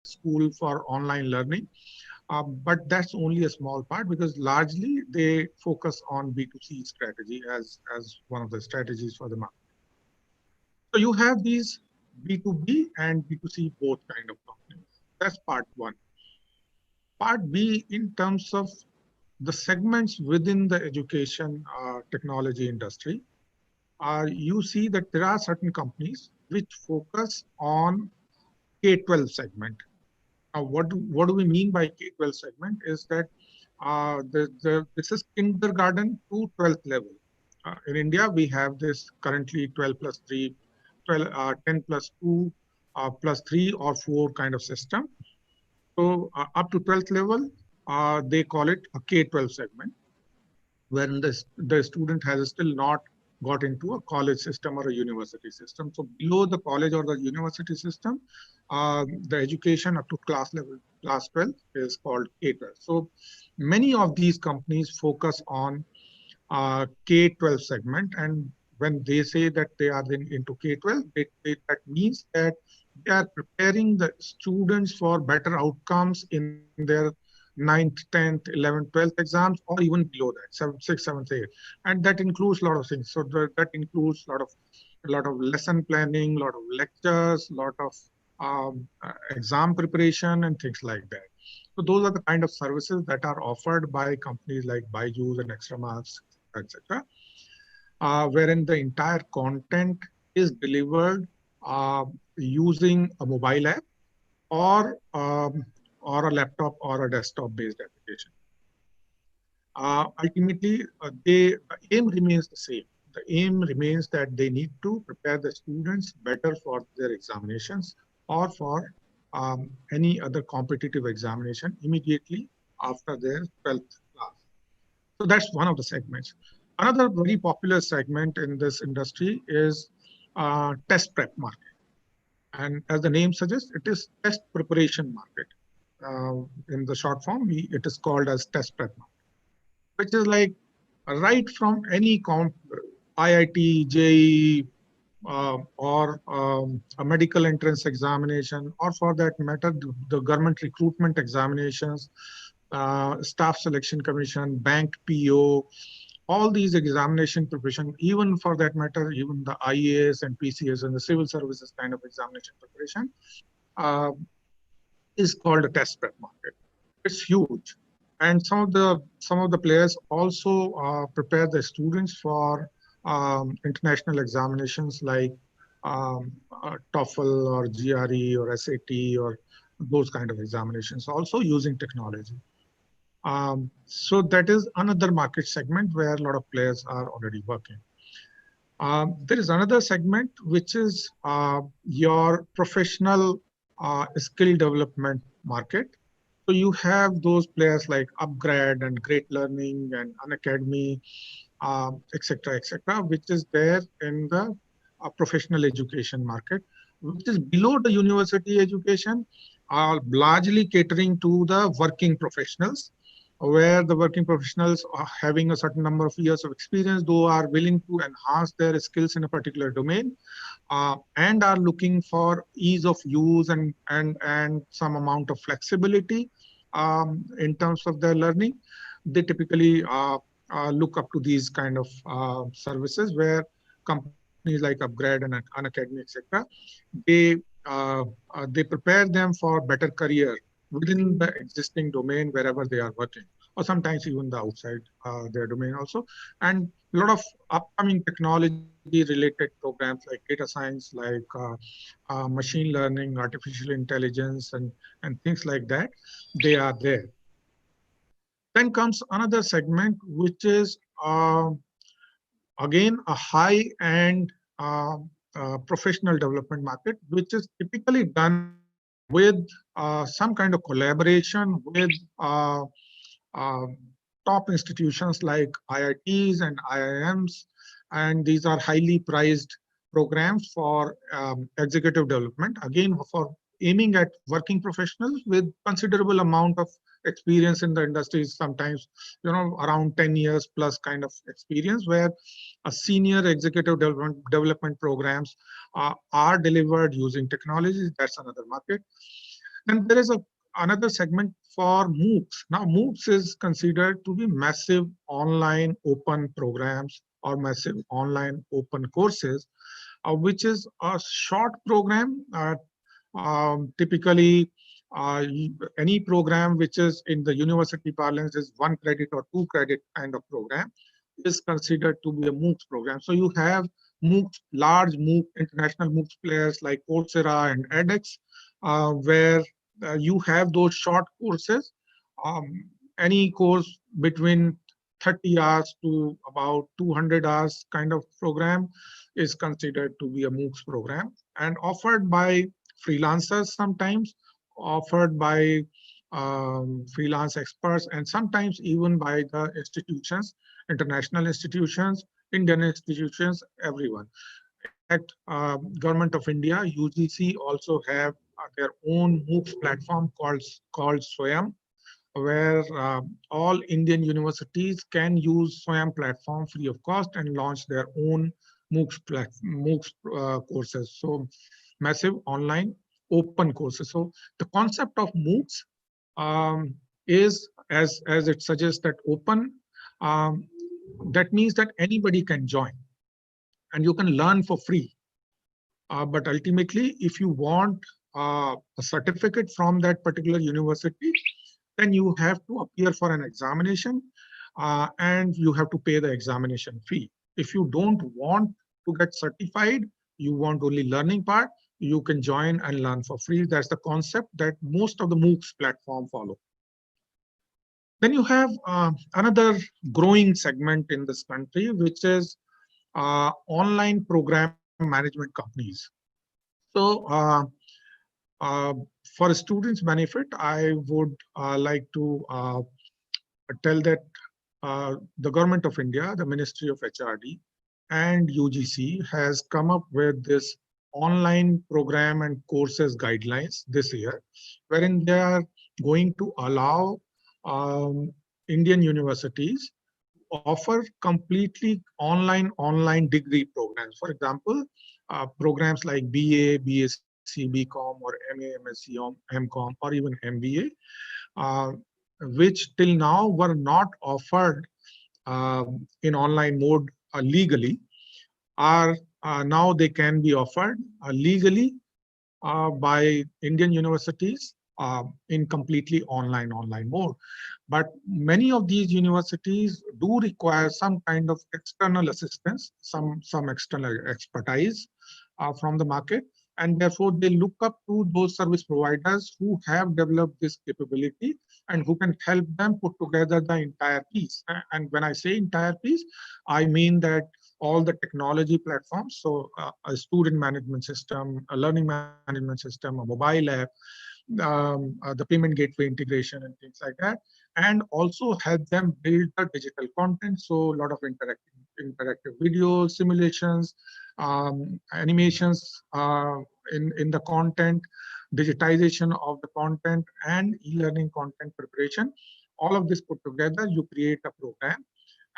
school for online learning. But that's only a small part because largely they focus on B2C strategy as one of the strategies for the market. So you have these B2B and B2C both kind of companies. That's part one. Part B, in terms of the segments within the education technology industry, you see that there are certain companies which focus on K-12 segment. What do we mean by K-12 segment is that this is kindergarten to 12th level. In India, we have this currently 12 plus 3, 10 plus 2, plus 3 or 4 kind of system. So up to 12th level, they call it a K-12 segment, when the student has still not got into a college system or a university system. So below the college or the university system, the education up to class 12 is called K-12. So many of these companies focus on K-12 segment, and when they say that they are into K-12, that means that they are preparing the students for better outcomes in their 9th, 10th, 11th, 12th exams, or even below that, 7th, 6th, 7th, 8th. And that includes a lot of things. So that includes a lot of lesson planning, a lot of lectures, a lot of exam preparation and things like that. So those are the kind of services that are offered by companies like Byju's and Extra Marks, etc., wherein the entire content is delivered using a mobile app or a laptop or a desktop-based application. Ultimately, the aim remains the same. The aim remains that they need to prepare the students better for their examinations or for any other competitive examination immediately after their 12th class. So that's one of the segments. Another very popular segment in this industry is test prep market. And as the name suggests, it is test preparation market. In the short form, it is called as test prep market, which is like right from any IIT, JEE, or a medical entrance examination, or for that matter, the government recruitment examinations, staff selection commission, bank PO, all these examination preparation, even for that matter, even the IAS and PCS and the civil services kind of examination preparation, is called a test prep market. It's huge, and some of the players also prepare the students for international examinations like TOEFL or GRE or SAT or those kind of examinations, also using technology. So that is another market segment where a lot of players are already working. There is another segment which is your professional skill development market. So you have those players like Upgrad and Great Learning and Unacademy, etc., which is there in the professional education market, which is below the university education, largely catering to the working professionals, where the working professionals are having a certain number of years of experience, though are willing to enhance their skills in a particular domain, and are looking for ease of use and some amount of flexibility in terms of their learning. They typically look up to these kind of services, where companies like Upgrad and Unacademy, etc., they prepare them for better career within the existing domain wherever they are working, or sometimes even the outside their domain also. And a lot of upcoming technology-related programs like data science, like machine learning, artificial intelligence, and things like that, they are there. Then comes another segment, which is again a high-end professional development market, which is typically done with some kind of collaboration with top institutions like IITs and IIMs, and these are highly prized programs for executive development, again for aiming at working professionals with considerable amount of experience in the industry, sometimes around 10 years plus kind of experience, where a senior executive development programs are delivered using technologies. That's another market. Then there is another segment for MOOCs. Now, MOOCs is considered to be massive online open programs or massive online open courses, which is a short program. Typically, any program which is in the university parlance is 1 credit or 2 credit kind of program is considered to be a MOOCs program. So you have MOOCs, large MOOC, international MOOCs players like Coursera and edX, where you have those short courses. Any course between 30 hours to about 200 hours kind of program is considered to be a MOOCs program and offered by freelancers sometimes, offered by freelance experts, and sometimes even by the institutions, international institutions, Indian institutions, everyone. In fact, Government of India, UGC, also have their own MOOCs platform called SWAYAM, where all Indian universities can use SWAYAM platform free of cost and launch their own MOOCs courses. So massive online open courses. So the concept of MOOCs is, as it suggests, that open. That means that anybody can join and you can learn for free. But ultimately, if you want a certificate from that particular university, then you have to appear for an examination and you have to pay the examination fee. If you don't want to get certified, you want only learning part, you can join and learn for free. That's the concept that most of the MOOCs platform follow. Then you have another growing segment in this country, which is online program management companies. So for students' benefit, I would like to tell that the Government of India, the Ministry of HRD, and UGC has come up with this online program and courses guidelines this year, wherein they are going to allow Indian universities offer completely online degree programs. For example, programs like BA, BSc, BCom, or MA, MSc, MCom, or even MBA, which till now were not offered in online mode legally, are now they can be offered legally by Indian universities in completely online mode. But many of these universities do require some kind of external assistance, some external expertise from the market, and therefore they look up to those service providers who have developed this capability and who can help them put together the entire piece. And when I say entire piece, I mean that all the technology platforms, so a student management system, a learning management system, a mobile app, the payment gateway integration and things like that, and also help them build the digital content. So a lot of interactive videos, simulations, animations in the content, digitization of the content, and e-learning content preparation. All of this put together, you create a program,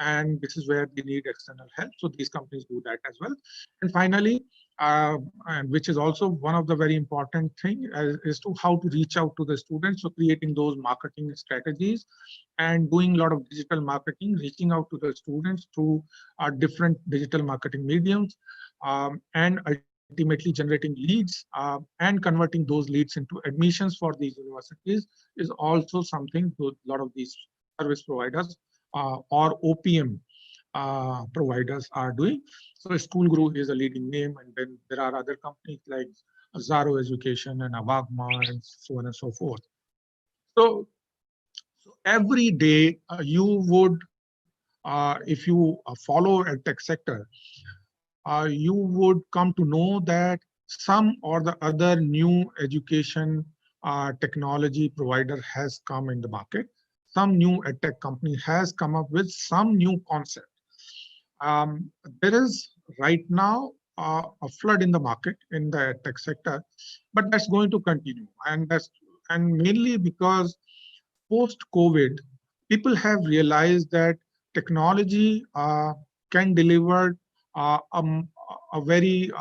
and this is where they need external help. So these companies do that as well. And finally, and which is also one of the very important thing is to how to reach out to the students. So creating those marketing strategies and doing a lot of digital marketing, reaching out to the students through different digital marketing mediums, and ultimately generating leads and converting those leads into admissions for these universities is also something a lot of these service providers or OPM providers are doing. So School Guru is a leading name, and then there are other companies like Zaro Education and Avagma and so on and so forth. So every day you would, if you follow EdTech sector, you would come to know that some or the other new education technology provider has come in the market. Some new EdTech company has come up with some new concept. There is right now a flood in the market in the EdTech sector, but that's going to continue, and mainly because post-COVID, people have realized that technology can deliver a very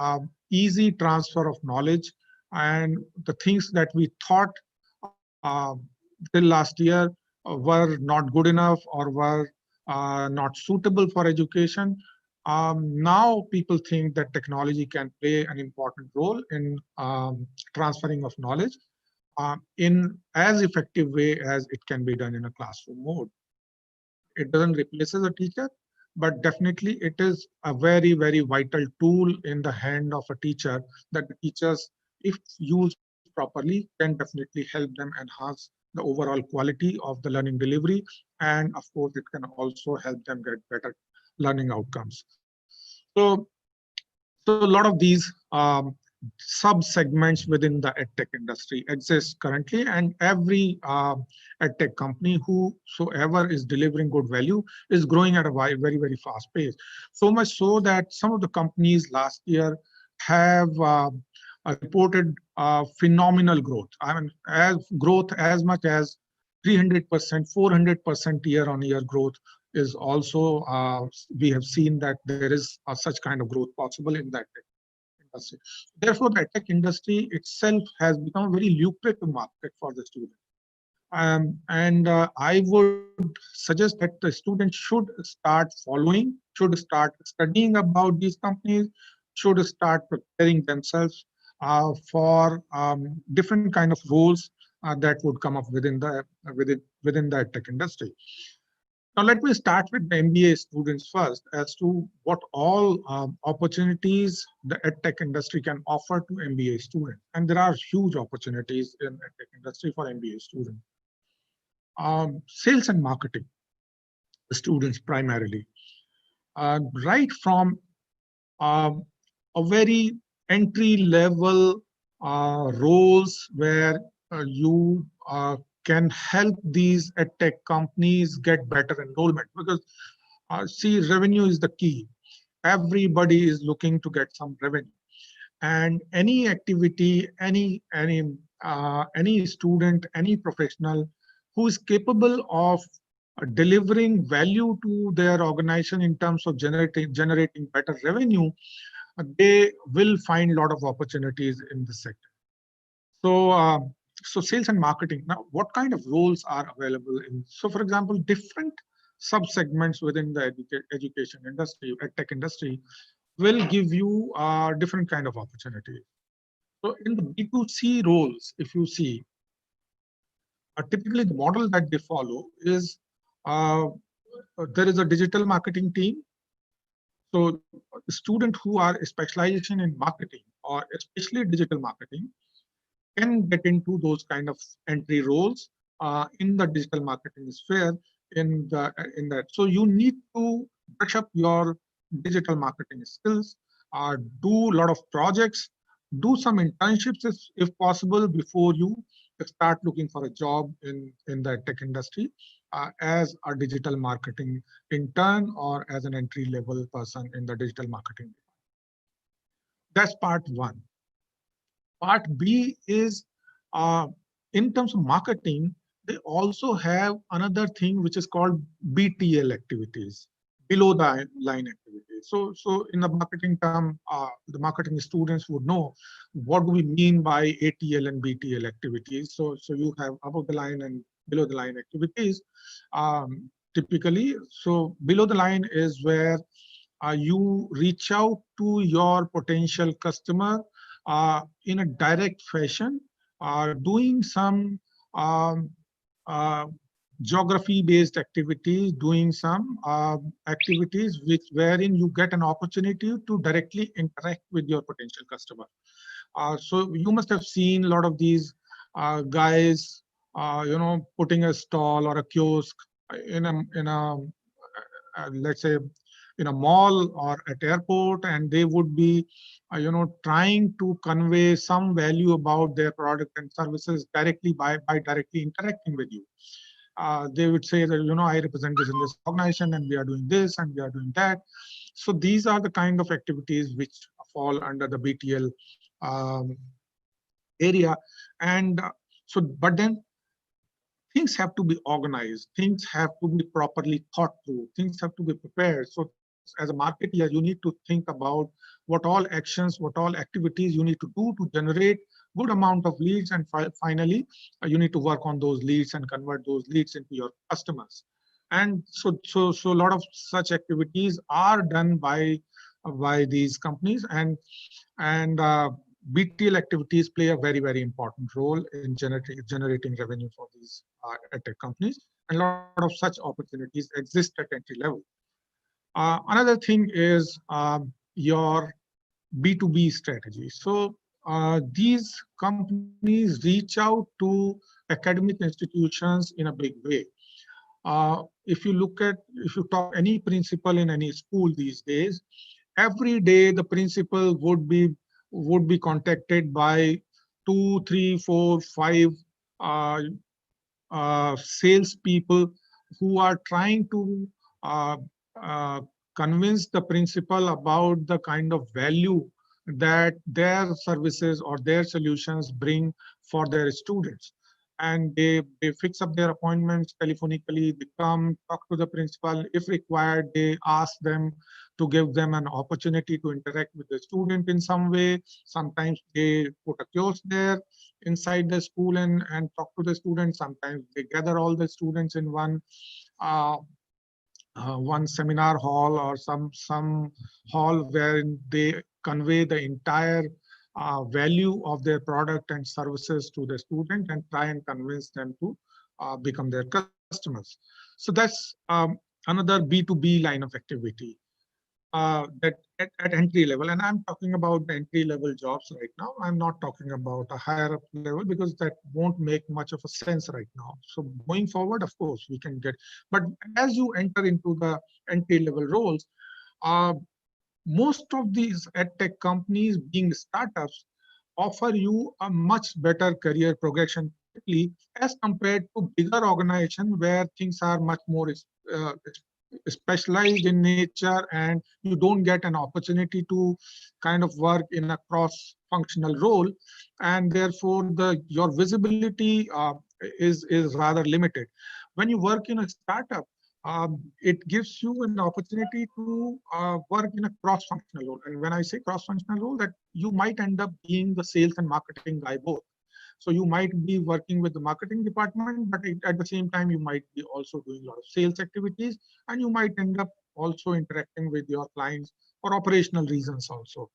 easy transfer of knowledge, and the things that we thought till last year were not good enough or were not suitable for education. Now people think that technology can play an important role in transferring of knowledge in as effective way as it can be done in a classroom mode. It doesn't replace a teacher, but definitely it is a very, very vital tool in the hand of a teacher that the teachers, if used properly, can definitely help them enhance the overall quality of the learning delivery. And of course, it can also help them get better learning outcomes. So so a lot of these sub-segments within the edtech industry exist currently, and every edtech company whosoever is delivering good value is growing at a very, very fast pace. So much so that some of the companies last year have reported phenomenal growth. I mean, as growth as much as 300%, 400% year-on-year growth is also, we have seen that there is such kind of growth possible in that industry. Therefore, the tech industry itself has become a very lucrative market for the student. And I would suggest that the student should start following, should start studying about these companies, should start preparing themselves for different kind of roles that would come up within the tech industry. Now, let me start with the MBA students first as to what all opportunities the EdTech industry can offer to MBA students. And there are huge opportunities in EdTech industry for MBA students. Sales and marketing, the students primarily, right from um, a very entry-level roles where you can help these edtech companies get better enrollment, because see, revenue is the key. Everybody is looking to get some revenue, and any activity, any student, any professional who is capable of delivering value to their organization in terms of generating better revenue, they will find a lot of opportunities in this sector. So, so sales and marketing. Now, what kind of roles are available in? So, for example, different sub-segments within the education industry, edtech industry, will give you different kind of opportunities. So, in the B2C roles, if you see, typically the model that they follow is there is a digital marketing team. So, students who are specialization in marketing or especially digital marketing can get into those kind of entry roles in the digital marketing sphere in that. So you need to brush up your digital marketing skills, do a lot of projects, do some internships if possible before you start looking for a job in the tech industry as a digital marketing intern or as an entry level person in the digital marketing. That's part one. Part B is in terms of marketing, they also have another thing which is called BTL activities, below the line activities. So in the marketing term, the marketing students would know what do we mean by ATL and BTL activities. So you have above the line and below the line activities. Typically, so below the line is where you reach out to your potential customer in a direct fashion, doing some geography-based activities, doing some activities wherein you get an opportunity to directly interact with your potential customer. So you must have seen a lot of these guys, putting a stall or a kiosk in a let's say in a mall or at airport, and they would be trying to convey some value about their product and services directly by directly interacting with you. They would say that I represent this in this organization and we are doing this and we are doing that. So these are the kind of activities which fall under the BTL area. And so but then things have to be organized, things have to be properly thought through, things have to be prepared. So as a marketeer, you need to think about what all actions, what all activities you need to do to generate good amount of leads, and finally you need to work on those leads and convert those leads into your customers. And so a lot of such activities are done by these companies, and BTL activities play a very important role in generating revenue for these EdTech companies, and a lot of such opportunities exist at entry level. Another thing is your B2B strategy. So these companies reach out to academic institutions in a big way. If you talk any principal in any school these days, every day the principal would be contacted by 2, 3, 4, 5 uh, salespeople who are trying to uh, uh, convince the principal about the kind of value that their services or their solutions bring for their students. And they fix up their appointments telephonically, they come, talk to the principal. If required, they ask them to give them an opportunity to interact with the student in some way. Sometimes they put a kiosk there inside the school and talk to the students. Sometimes they gather all the students in uh, one seminar hall or some hall where they convey the entire value of their product and services to the student and try and convince them to become their customers. So that's another B2B line of activity that at entry level. And I'm talking about the entry level jobs right now. I'm not talking about a higher up level because that won't make much of a sense right now. So going forward, of course, we can get, but as you enter into the entry level roles, uh, most of these edtech companies being startups offer you a much better career progression quickly as compared to bigger organizations where things are much more uh, specialized in nature, and you don't get an opportunity to kind of work in a cross functional role, and therefore the your visibility is rather limited. When you work in a startup, it gives you an opportunity to work in a cross-functional role. And when I say cross-functional role, that you might end up being the sales and marketing guy both. So you might be working with the marketing department, but at the same time, you might be also doing a lot of sales activities, and you might end up also interacting with your clients for operational reasons also.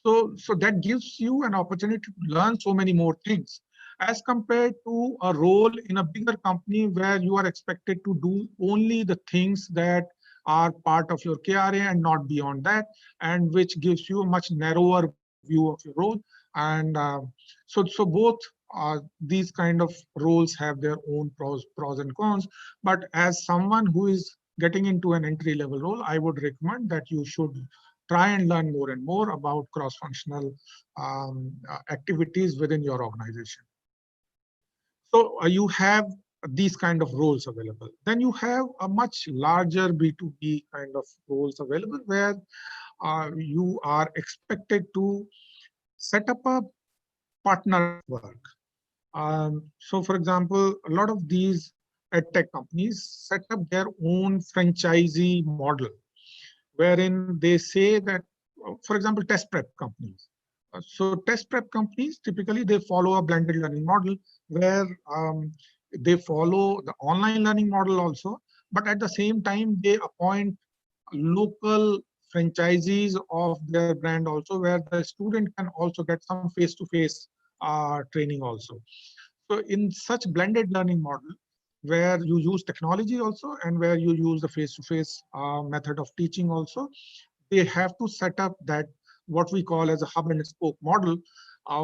So that gives you an opportunity to learn so many more things as compared to a role in a bigger company where you are expected to do only the things that are part of your KRA and not beyond that, and which gives you a much narrower view of your role. And so both these kind of roles have their own pros and cons. But as someone who is getting into an entry level role, I would recommend that you should try and learn more and more about cross-functional activities within your organization. So you have these kind of roles available. Then you have a much larger B2B kind of roles available where you are expected to set up a partner network. So for example, a lot of these edtech companies set up their own franchisee model, wherein they say that, for example, test prep companies. So test prep companies, typically they follow a blended learning model where they follow the online learning model also, but at the same time, they appoint local franchisees of their brand also, where the student can also get some face-to-face training also. So in such blended learning model, where you use technology also and where you use the face-to-face method of teaching also, they have to set up that what we call as a hub and spoke model,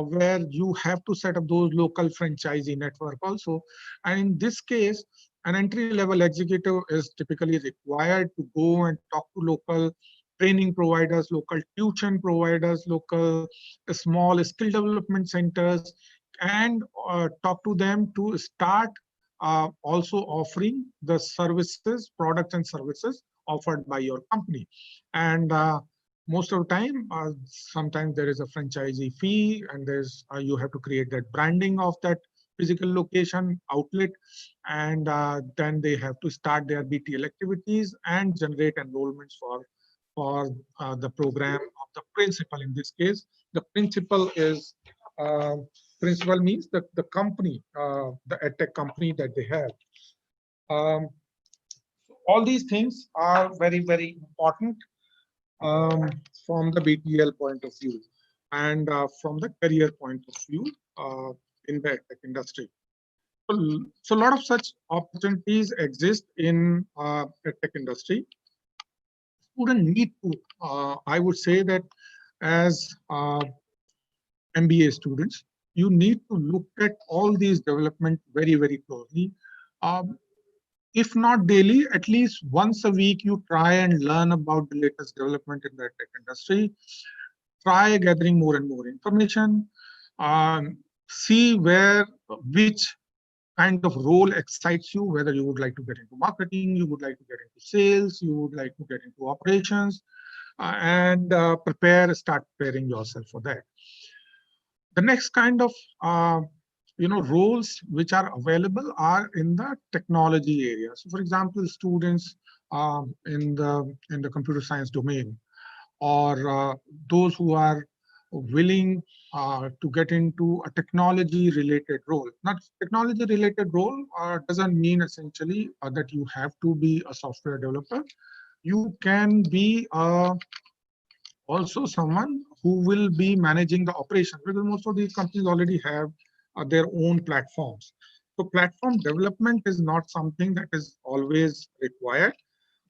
where you have to set up those local franchisee network also. And in this case, an entry-level executive is typically required to go and talk to local training providers, local tuition providers, local small skill development centers, and talk to them to start also offering the services, products and services offered by your company. And most of the time, sometimes there is a franchisee fee, and there's you have to create that branding of that physical location outlet, and then they have to start their BTL activities and generate enrollments for the program of the principal. In this case, the principal is Principal means the company, the EdTech company that they have. Um, all these things are very, very important um, from the BTL point of view and from the career point of view uh, in the tech industry. So a lot of such opportunities exist in the tech industry. Students need to, I would say that as MBA students, you need to look at all these development very, very closely. Um, if not daily, at least once a week, you try and learn about the latest development in the tech industry. Try gathering more and more information. See which kind of role excites you, whether you would like to get into marketing, you would like to get into sales, you would like to get into operations, and start preparing yourself for that. The next kind of roles which are available are in the technology area. So, for example, students in the computer science domain, or those who are willing to get into a technology related role. Not technology related role doesn't mean essentially that you have to be a software developer. You can be also someone who will be managing the operation, because most of these companies already have their own platforms. So platform development is not something that is always required,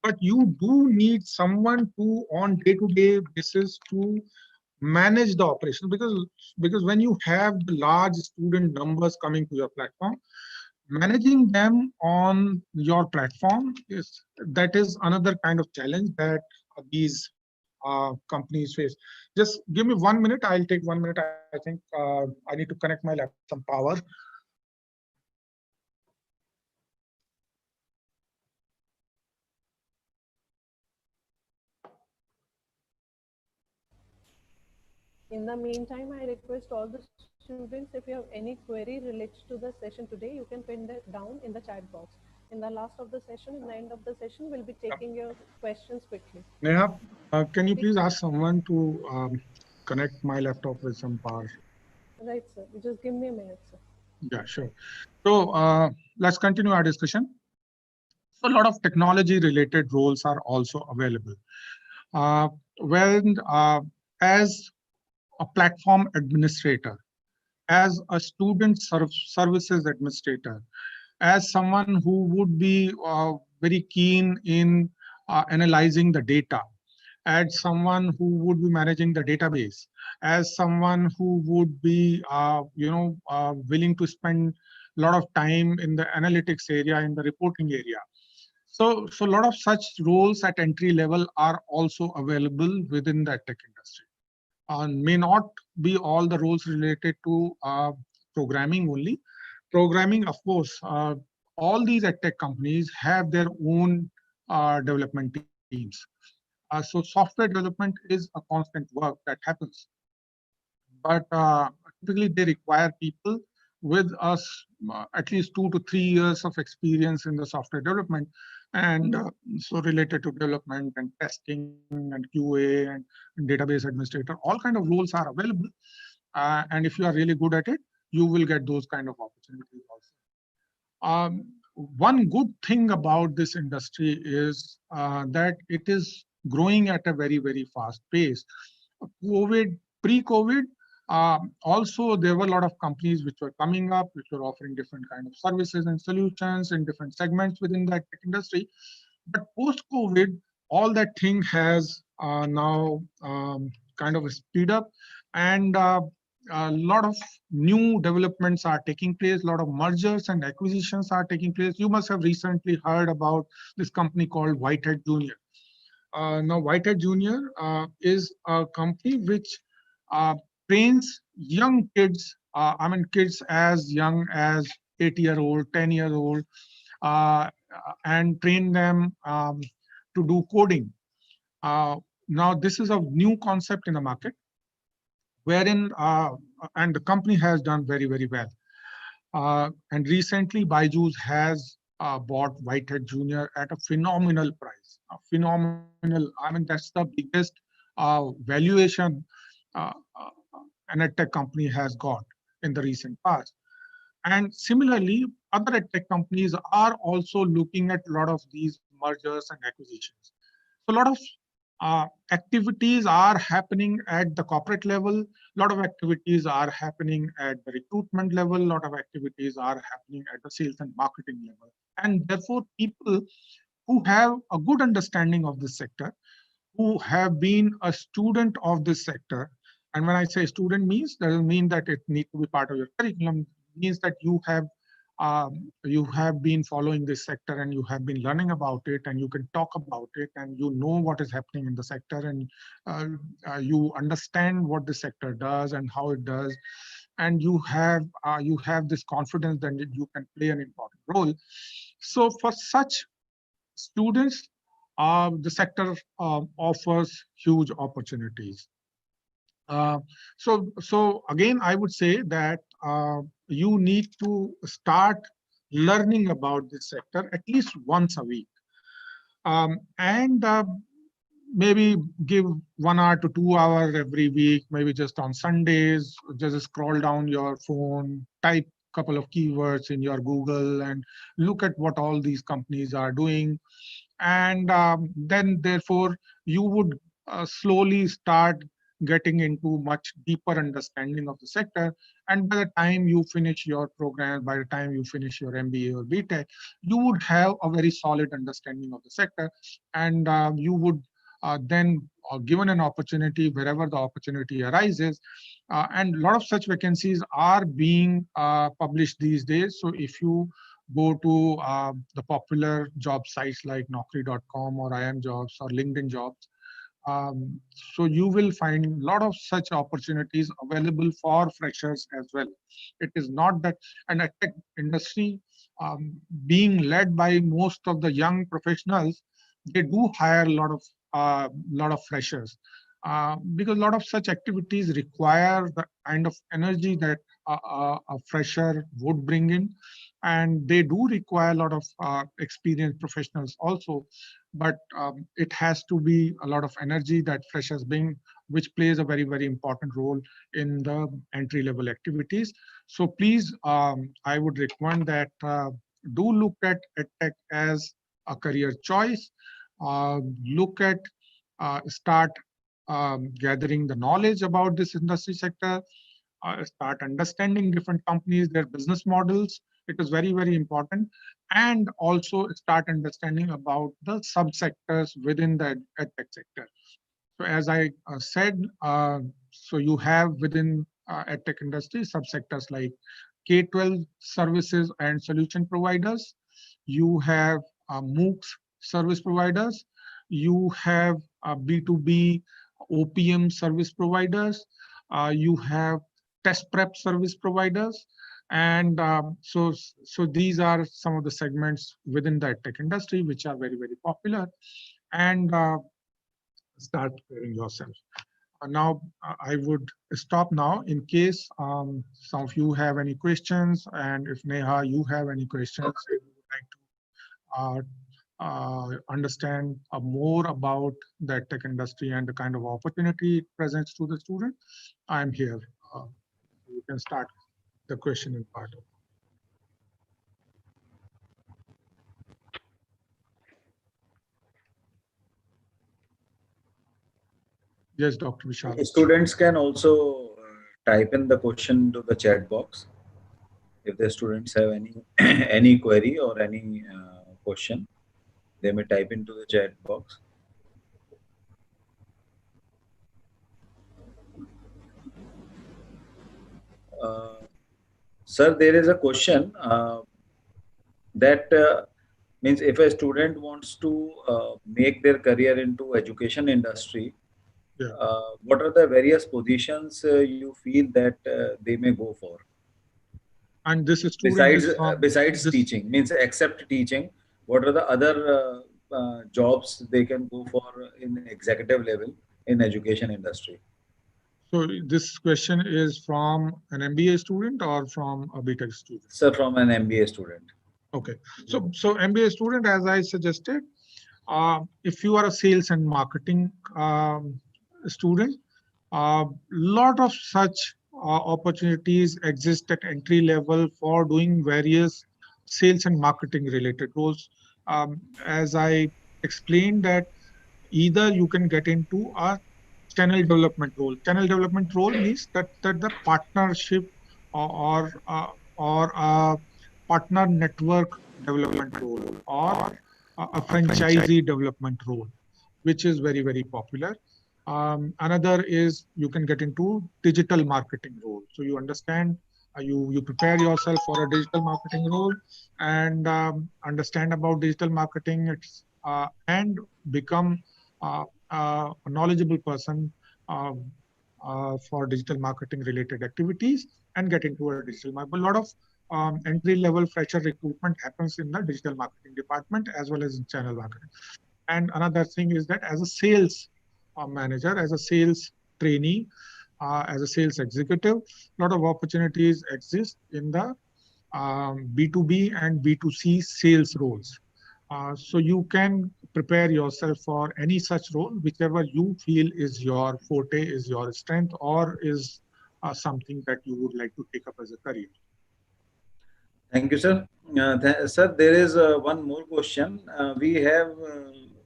but you do need someone to on day-to-day basis to manage the operation, because when you have large student numbers coming to your platform, managing them on your platform is another kind of challenge that these companies face. Just give me 1 minute. I'll take 1 minute. I think I need to connect my laptop with some power. In the meantime, I request all the students, if you have any query related to the session today, you can pin that down in the chat box. In the last of the session, in the end of the session, we'll be taking your questions quickly. Neha, can you Please. please ask someone to connect my laptop with some power? Right, sir. Just give me a minute, sir. Yeah, sure. So let's continue our discussion. So a lot of technology related roles are also available. Uh, when as a platform administrator, as a student services administrator, as someone who would be very keen in analyzing the data, as someone who would be managing the database, as someone who would be willing to spend a lot of time in the analytics area, in the reporting area. So a lot of such roles at entry level are also available within the tech industry. May not be all the roles related to programming only. Programming, of course, all these tech companies have their own development teams. So software development is a constant work that happens, but typically they require people with us at least 2 to 3 years of experience in the software development, and so related to development and testing and QA and database administrator. All kind of roles are available, and if you are really good at it, you will get those kind of opportunities also. One good thing about this industry is that it is growing at a very, very fast pace. Pre-COVID, also there were a lot of companies which were coming up, which were offering different kind of services and solutions in different segments within that industry. But post-COVID, all that thing has now kind of speed up, and a lot of new developments are taking place. A lot of mergers and acquisitions are taking place. You must have recently heard about this company called Whitehead Junior. Now, Whitehead Junior is a company which uh, trains young kids. I mean, kids as young as 8-year-old, 10-year-old, uh, and train them to do coding. Uh, Now, this is a new concept in the market, wherein and the company has done very, very well. And recently, Byju's has bought Whitehead Junior at a phenomenal price. A phenomenal. I mean, that's the biggest valuation uh, uh, an EdTech company has got in the recent past. And similarly, other EdTech companies are also looking at a lot of these mergers and acquisitions. So a lot of activities are happening at the corporate level. A lot of activities are happening at the recruitment level. A lot of activities are happening at the sales and marketing level. And therefore, people who have a good understanding of this sector, who have been a student of this sector, and when I say student means, doesn't mean that it needs to be part of your curriculum. It means that you have been following this sector and you have been learning about it and you can talk about it and you know what is happening in the sector, and you understand what the sector does and how it does, and you have this confidence that you can play an important role. So for such students, the sector offers huge opportunities. So again, I would say that you need to start learning about this sector at least once a week, and maybe give 1 hour to 2 hours every week, maybe just on Sundays. Just scroll down your phone, type a couple of keywords in your Google, and look at what all these companies are doing. And then therefore you would slowly start getting into much deeper understanding of the sector, and by the time you finish your program, by the time you finish your MBA or BTech, you would have a very solid understanding of the sector, and you would then given an opportunity wherever the opportunity arises, and a lot of such vacancies are being published these days. So if you go to the popular job sites like Naukri.com or IIMjobs or LinkedIn Jobs. So you will find a lot of such opportunities available for freshers as well. It is not that an tech industry being led by most of the young professionals, they do hire a lot of freshers, because a lot of such activities require the kind of energy that a fresher would bring in, and they do require a lot of experienced professionals also, but it has to be a lot of energy that freshers bring, which plays a very, very important role in the entry level activities. So please, I would recommend that do look at EdTech as a career choice. Look at start gathering the knowledge about this industry sector, start understanding different companies, their business models. It is very, very important. And also start understanding about the subsectors within the EdTech sector. So as I said, so you have within EdTech industry subsectors like K-12 services and solution providers. You have MOOCs service providers. You have B2B OPM service providers. You have test prep service providers. And so these are some of the segments within the EdTech industry which are very, very popular. And start preparing yourself. Now, I would stop now in case some of you have any questions, and if Neha, you have any questions, you would like to understand more about the tech industry and the kind of opportunity it presents to the student, I'm here. You can start the question in part. Yes, Dr. Vishal. Students can also type in the question to the chat box. If the students have any any query or any question, they may type into the chat box. Sir, there is a question that means if a student wants to make their career into education industry, Yeah. what are the various positions you feel that they may go for? And this student Besides is from besides this, teaching, means except teaching, what are the other jobs they can go for in executive level in education industry? so this question is from an MBA student or from a BTech student? Sir, from an MBA student. Okay, so MBA student, as I suggested, if you are a sales and marketing student, lot of such opportunities exist at entry level for doing various sales and marketing related roles. As I explained that either you can get into a channel development role. Channel development role means that the partnership or a partner network development role or a franchisee development role, which is very, very popular. Another is you can get into digital marketing role. So you understand, you prepare yourself for a digital marketing role and understand about digital marketing. And become a knowledgeable person for digital marketing related activities and get into a digital marketing. A lot of entry level fresher recruitment happens in the digital marketing department as well as in channel marketing. And another thing is that as a sales manager, as a sales trainee, as a sales executive, a lot of opportunities exist in the B2B and B2C sales roles. So you can prepare yourself for any such role, whichever you feel is your forte, is your strength, or is something that you would like to take up as a career. Thank you, sir. Sir, there is one more question. We have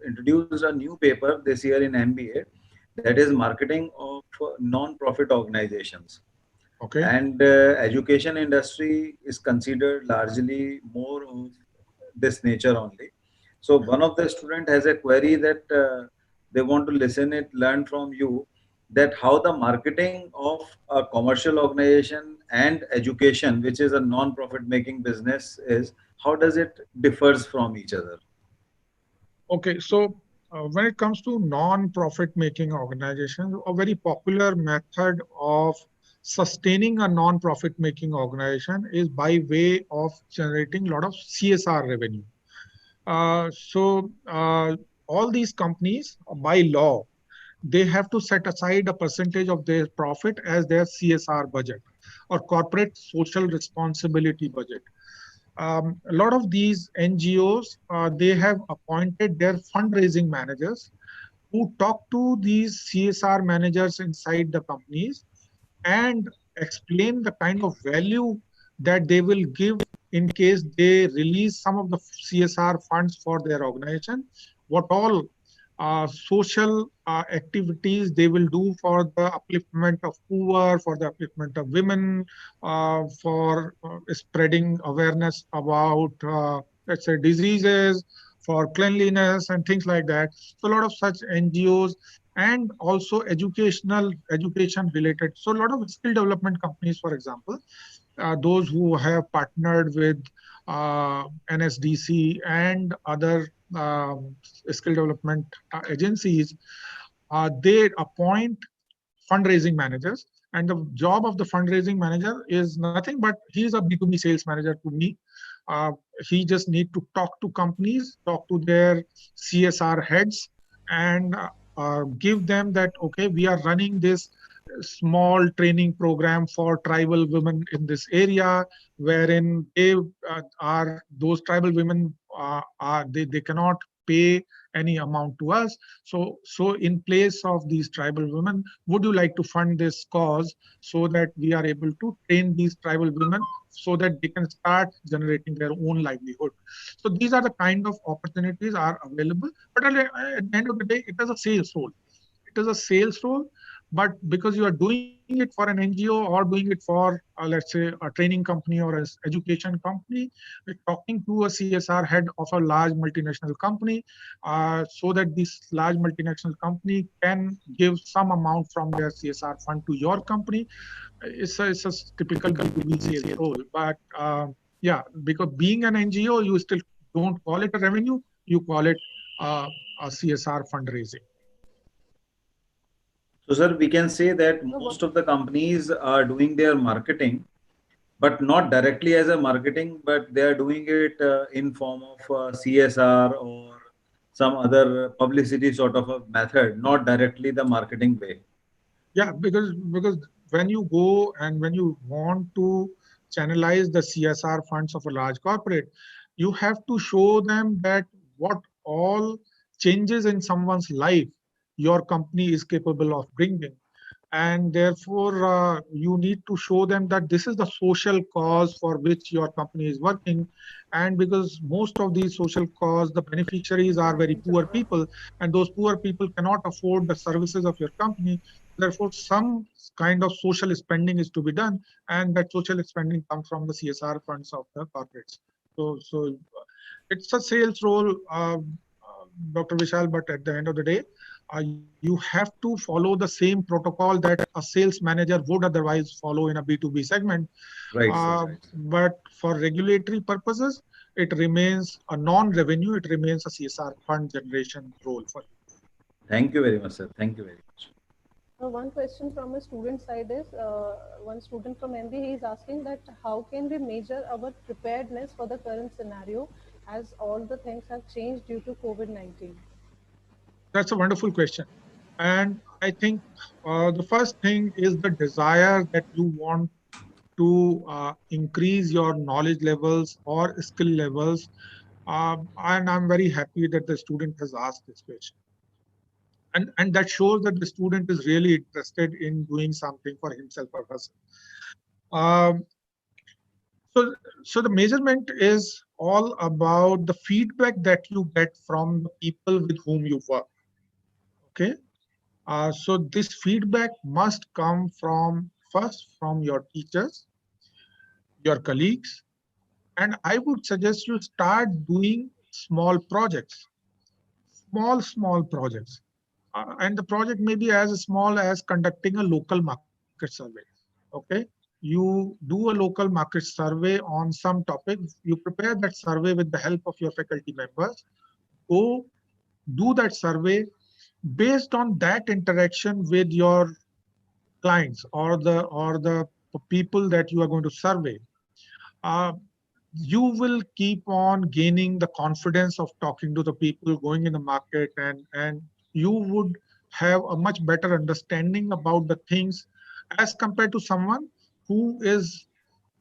introduced a new paper this year in MBA, that is marketing of non-profit organizations. Okay. And education industry is considered largely more of this nature only. So one of the student has a query that they want to learn from you, that how the marketing of a commercial organization and education, which is a non-profit making business, is, how does it differs from each other? Okay, so when it comes to non-profit making organizations, a very popular method of sustaining a non-profit making organization is by way of generating a lot of CSR revenue. So all these companies, by law, they have to set aside a percentage of their profit as their CSR budget or corporate social responsibility budget. A lot of these NGOs, they have appointed their fundraising managers who talk to these CSR managers inside the companies and explain the kind of value that they will give in case they release some of the CSR funds for their organization, what all social activities they will do for the upliftment of poor, for the upliftment of women, for spreading awareness about, let's say, diseases, for cleanliness and things like that. So a lot of such NGOs and also education related. So a lot of skill development companies, for example, those who have partnered with NSDC and other skill development agencies, they appoint fundraising managers. And the job of the fundraising manager is nothing but he's a B2B sales manager to me. He just need to talk to companies, talk to their CSR heads, and give them that, okay, we are running this small training program for tribal women in this area, wherein those tribal women they cannot pay any amount to us. So in place of these tribal women, would you like to fund this cause so that we are able to train these tribal women so that they can start generating their own livelihood? So these are the kind of opportunities are available. But at the end of the day, it is a sales role. It is a sales role, but because you are doing it for an NGO or doing it for, let's say, a training company or an education company, we're talking to a CSR head of a large multinational company, so that this large multinational company can give some amount from their CSR fund to your company. It's a typical B2B sales role. But yeah, because being an NGO, you still don't call it a revenue, you call it a CSR fundraising. So, sir, we can say that most of the companies are doing their marketing, but not directly as a marketing, but they are doing it in form of CSR or some other publicity sort of a method, not directly the marketing way. Yeah, because when you go and when you want to channelize the CSR funds of a large corporate, you have to show them that what all changes in someone's life your company is capable of bringing. and therefore you need to show them that this is the social cause for which your company is working. And because most of these social cause, the beneficiaries are very poor people, and those poor people cannot afford the services of your company. Therefore some kind of social spending is to be done, and that social spending comes from the CSR funds of the corporates. So it's a sales role, Dr. Vishal, but at the end of the day, you have to follow the same protocol that a sales manager would otherwise follow in a B2B segment. Right, sir. But for regulatory purposes, it remains a non-revenue, it remains a CSR fund generation role for you. Thank you very much, sir. Thank you very much. One question from a student side is, one student from MBA, he is asking that how can we measure our preparedness for the current scenario as all the things have changed due to COVID-19? That's a wonderful question. And I think the first thing is the desire that you want to increase your knowledge levels or skill levels. And I'm very happy that the student has asked this question. And that shows that the student is really interested in doing something for himself or herself. Um, so the measurement is all about the feedback that you get from the people with whom you work. Okay. So this feedback must come from first from your teachers, your colleagues, and I would suggest you start doing small projects. And the project may be as small as conducting a local market survey. Okay. You do a local market survey on some topic. You prepare that survey with the help of your faculty members. Go do that survey based on that interaction with your clients or the people that you are going to survey. uh, you will keep on gaining the confidence of talking to the people going in the market, and you would have a much better understanding about the things as compared to someone who is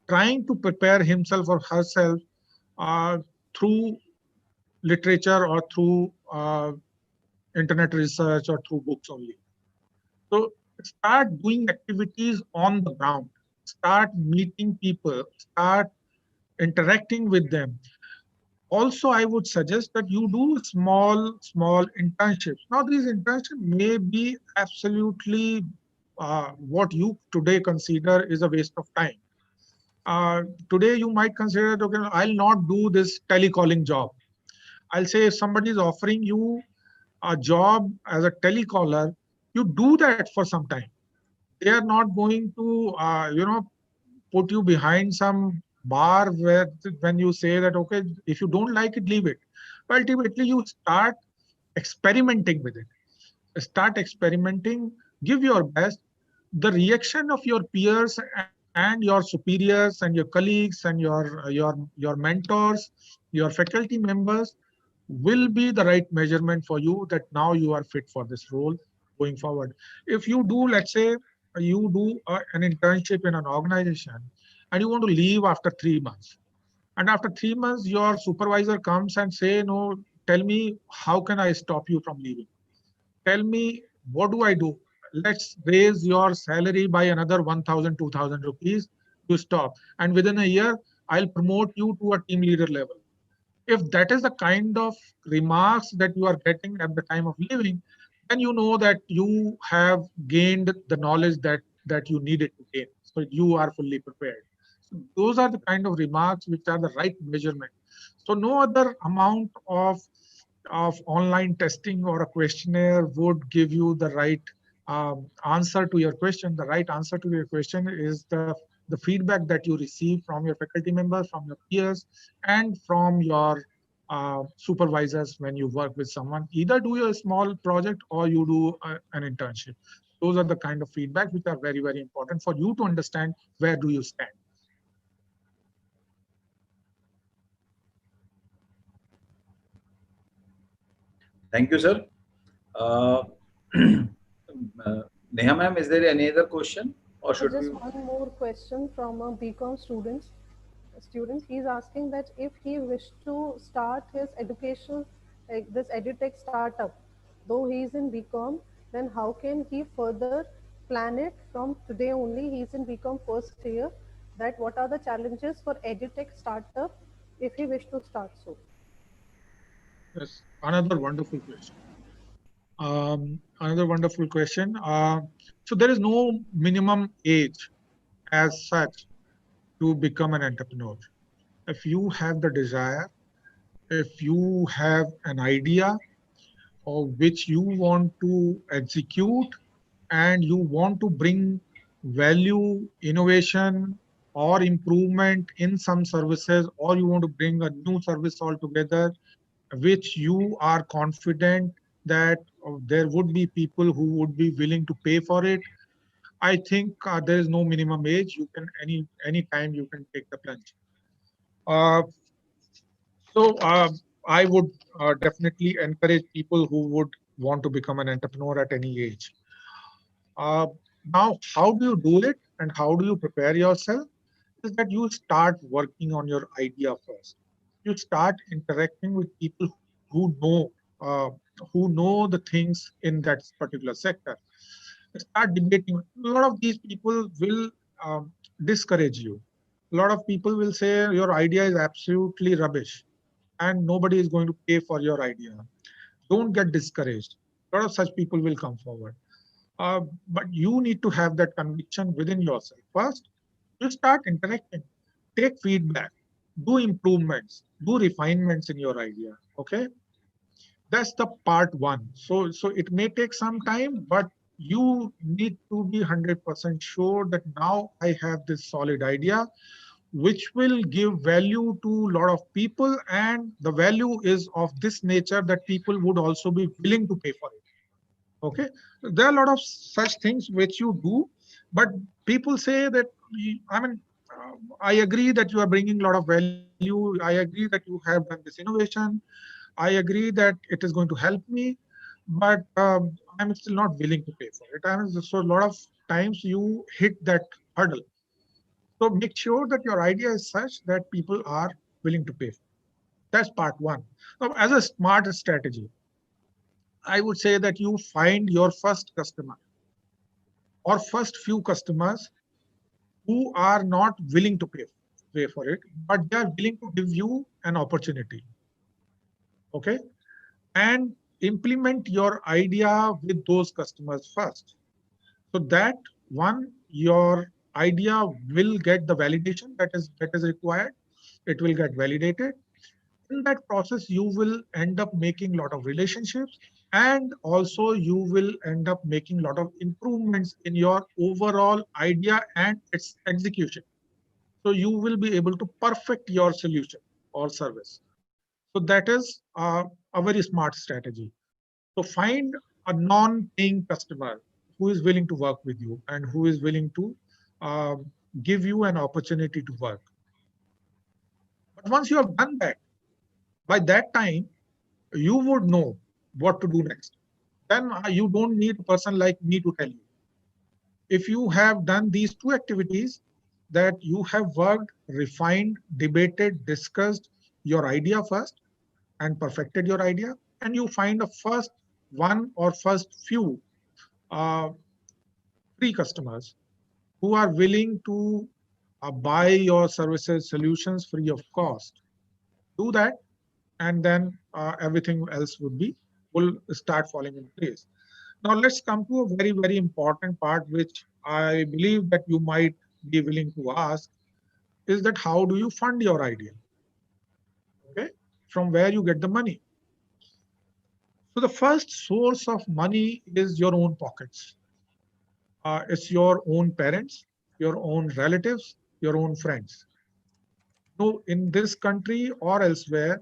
trying to prepare himself or herself uh, through literature or through internet research or through books only. So start doing activities on the ground, start meeting people, start interacting with them. Also, I would suggest that you do small internships. Now, these internships may be absolutely what you today consider is a waste of time. Today, you might consider that, okay, I'll not do this telecalling job. I'll say if somebody is offering you a job as a telecaller, you do that for some time. They are not going to, put you behind some bar where when you say that, okay, if you don't like it, leave it. But ultimately, you start experimenting with it. Start experimenting, give your best. The reaction of your peers and your superiors and your colleagues and your mentors, your faculty members will be the right measurement for you that now you are fit for this role going forward. If you do, let's say, you do an internship in an organization and you want to leave after 3 months, and after 3 months your supervisor comes and say, no, tell me how can I stop you from leaving, tell me what do I do, let's raise your salary by another 1000 2000 rupees, you stop, and within a year I'll promote you to a team leader level. If that is the kind of remarks that you are getting at the time of leaving, then you know that you have gained the knowledge that you needed to gain. So you are fully prepared. So those are the kind of remarks which are the right measurement. So no other amount of online testing or a questionnaire would give you the right answer to your question. The right answer to your question is the feedback that you receive from your faculty members, from your peers, and from your supervisors when you work with someone. Either do a small project or you do an internship. Those are the kind of feedback which are very, very important for you to understand where do you stand. Thank you, sir. Uh, Neha ma'am, is there any other question, or should we? Just one more question from a BCom student. He's asking that if he wished to start his education, like this edutech startup, though he is in BCom, then how can he further plan it from today only. He's in BCom first year. That what are the challenges for EdTech startup if he wish to start so? Yes, another wonderful question. Another wonderful question. So there is no minimum age as such to become an entrepreneur. If you have the desire, if you have an idea of which you want to execute and you want to bring value, innovation, or improvement in some services, or you want to bring a new service altogether, which you are confident that there would be people who would be willing to pay for it. I think there is no minimum age. You can any time you can take the plunge. Uh, so I would definitely encourage people who would want to become an entrepreneur at any age. Uh, Now, how do you do it and how do you prepare yourself? Is that you start working on your idea first. You start interacting with people uh, who know the things in that particular sector. Start debating. A lot of these people will discourage you. A lot of people will say your idea is absolutely rubbish and nobody is going to pay for your idea. Don't get discouraged. A lot of such people will come forward. Uh, but you need to have that conviction within yourself. First, you start interacting, take feedback, do improvements, do refinements in your idea. Okay, that's the part one. So it may take some time, but you need to be 100% sure that now I have this solid idea which will give value to a lot of people, and the value is of this nature that people would also be willing to pay for it. Okay, there are a lot of such things which you do, but people say that I mean, I agree that you are bringing a lot of value. I agree that you have done this innovation. I agree that it is going to help me, but I'm still not willing to pay for it. I mean, so a lot of times you hit that hurdle. So make sure that your idea is such that people are willing to pay for it. That's part one. Now, as a smart strategy, I would say that you find your first customer or first few customers who are not willing to pay for it, but they are willing to give you an opportunity. Okay. And implement your idea with those customers first. So that one, your idea will get the validation that is required. It will get validated. In that process, you will end up making a lot of relationships, and also you will end up making a lot of improvements in your overall idea and its execution. So you will be able to perfect your solution or service. So that is a very smart strategy. So find a non-paying customer who is willing to work with you and who is willing to uh, give you an opportunity to work. But once you have done that, by that time, you would know what to do next. Then you don't need a person like me to tell you. If you have done these two activities, that you have worked, refined, debated, discussed your idea first and perfected your idea, and you find a first one or first few uh, free customers who are willing to buy your services, solutions free of cost. Do that, and then everything else will start falling in place. Now let's come to a very, very important part, which I believe that you might be willing to ask, is that how do you fund your idea? Okay, from where you get the money. So the first source of money is your own pockets. It's your own parents, your own relatives, your own friends. No, in this country or elsewhere,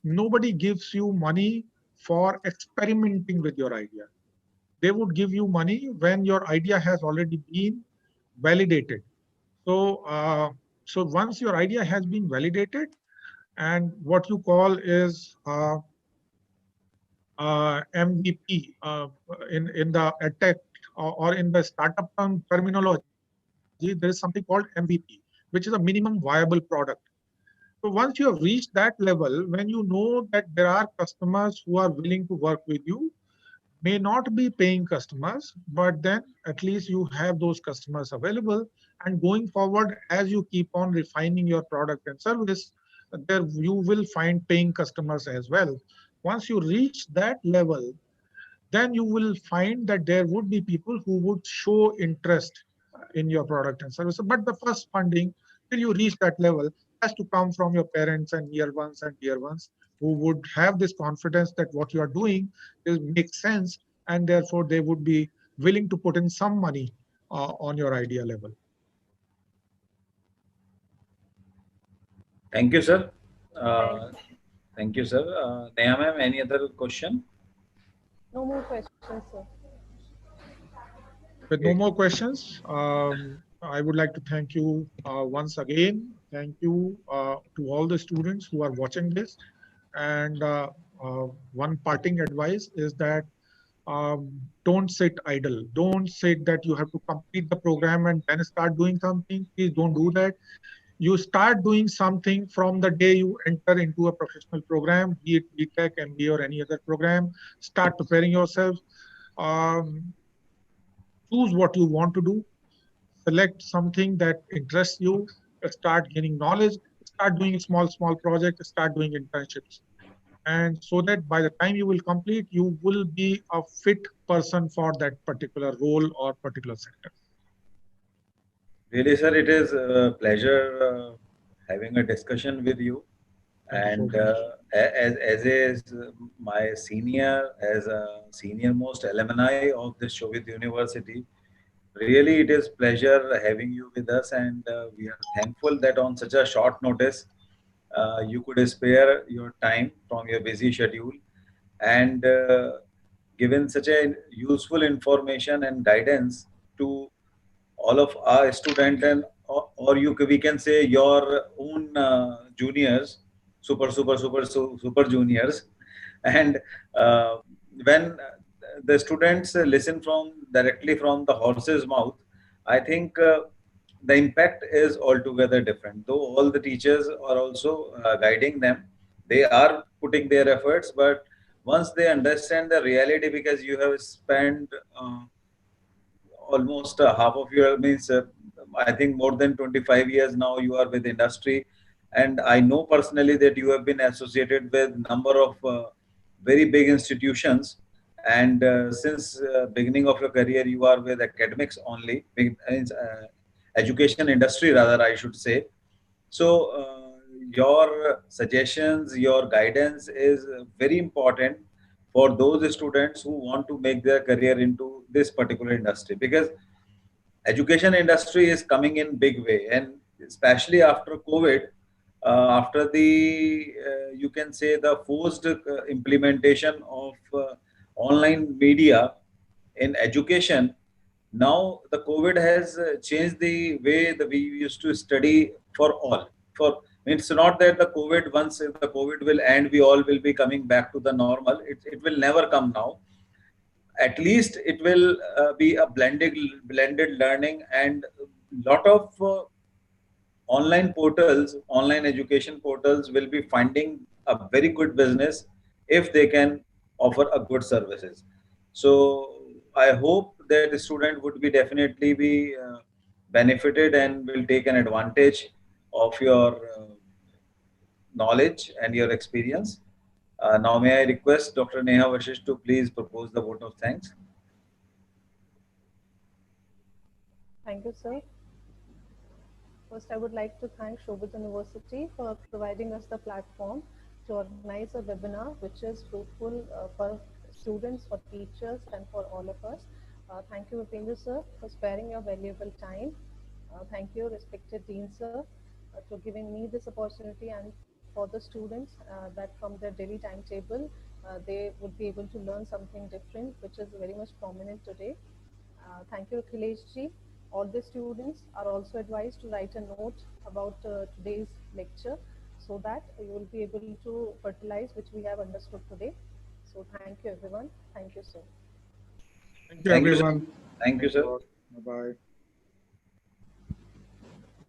nobody gives you money for experimenting with your idea. They would give you money when your idea has already been validated. So once your idea has been validated, and what you call is MVP in the EdTech or in the startup terminology, there is something called MVP, which is a minimum viable product. So once you have reached that level, when you know that there are customers who are willing to work with you, may not be paying customers, but then at least you have those customers available. And going forward, as you keep on refining your product and service, there you will find paying customers as well. Once you reach that level, then you will find that there would be people who would show interest in your product and service. But the first funding, till you reach that level, has to come from your parents and dear ones who would have this confidence that what you are doing is makes sense, and therefore they would be willing to put in some money on your idea level. Thank you, sir. Thank Thank you, sir. Neha ma'am, any other question? No more questions, sir. With no Okay. more questions, I would like to thank you once again. Thank you to all the students who are watching this. And one parting advice is that don't sit idle. Don't sit that you have to complete the program and then start doing something. Please don't do that. You start doing something from the day you enter into a professional program, be it EdTech, MBA, or any other program. Start preparing yourself. Um, Choose what you want to do. Select something that interests you. Start gaining knowledge. Start doing small projects. Start doing internships. And so that by the time you will complete, you will be a fit person for that particular role or particular sector. Really, sir, it is a pleasure having a discussion with you. Thank you so And much. my senior, as a senior most alumni of this Shobit University, really it is pleasure having you with us, and we are thankful that on such a short notice, you could spare your time from your busy schedule and given such a useful information and guidance to all of our students, and or we can say your own juniors, super juniors. And uh, when the students listen from directly from the horse's mouth, I think the impact is altogether different. Though all the teachers are also guiding them, they are putting their efforts, but once they understand the reality, because you have spent almost half of your means I think more than 25 years now you are with industry, and I know personally that you have been associated with number of very big institutions, and since beginning of your career you are with academics only, education industry rather I should say. So your suggestions, your guidance is very important for those students who want to make their career into this particular industry, because education industry is coming in big way, and especially after COVID, after the you can say the forced implementation of online media in education. Now the COVID has changed the way that we used to study for all. For it's not that the COVID, once the COVID will end, we all will be coming back to the normal. It will never come now. At least it will be a blended learning, and lot of online portals, online education portals will be finding a very good business if they can offer a good services. So I hope that the student would be definitely be benefited and will take an advantage of your knowledge and your experience. Now may I request Dr. Neha Vashish to please propose the vote of thanks. Thank you, sir. First, I would like to thank Shobit University for providing us the platform to organize a webinar which is fruitful for students, for teachers, and for all of us. Thank you, Vipendra sir, for sparing your valuable time. Thank you, respected Dean sir, for giving me this opportunity, and for the students that from their daily timetable, they would be able to learn something different, which is very much prominent today. Thank you, Akhilesh ji. All the students are also advised to write a note about today's lecture so that you will be able to fertilize which we have understood today. So thank you everyone. Thank you, sir. Thank you, Thank you, sir. everyone. Thank you, Thanks a sir. lot. Bye bye.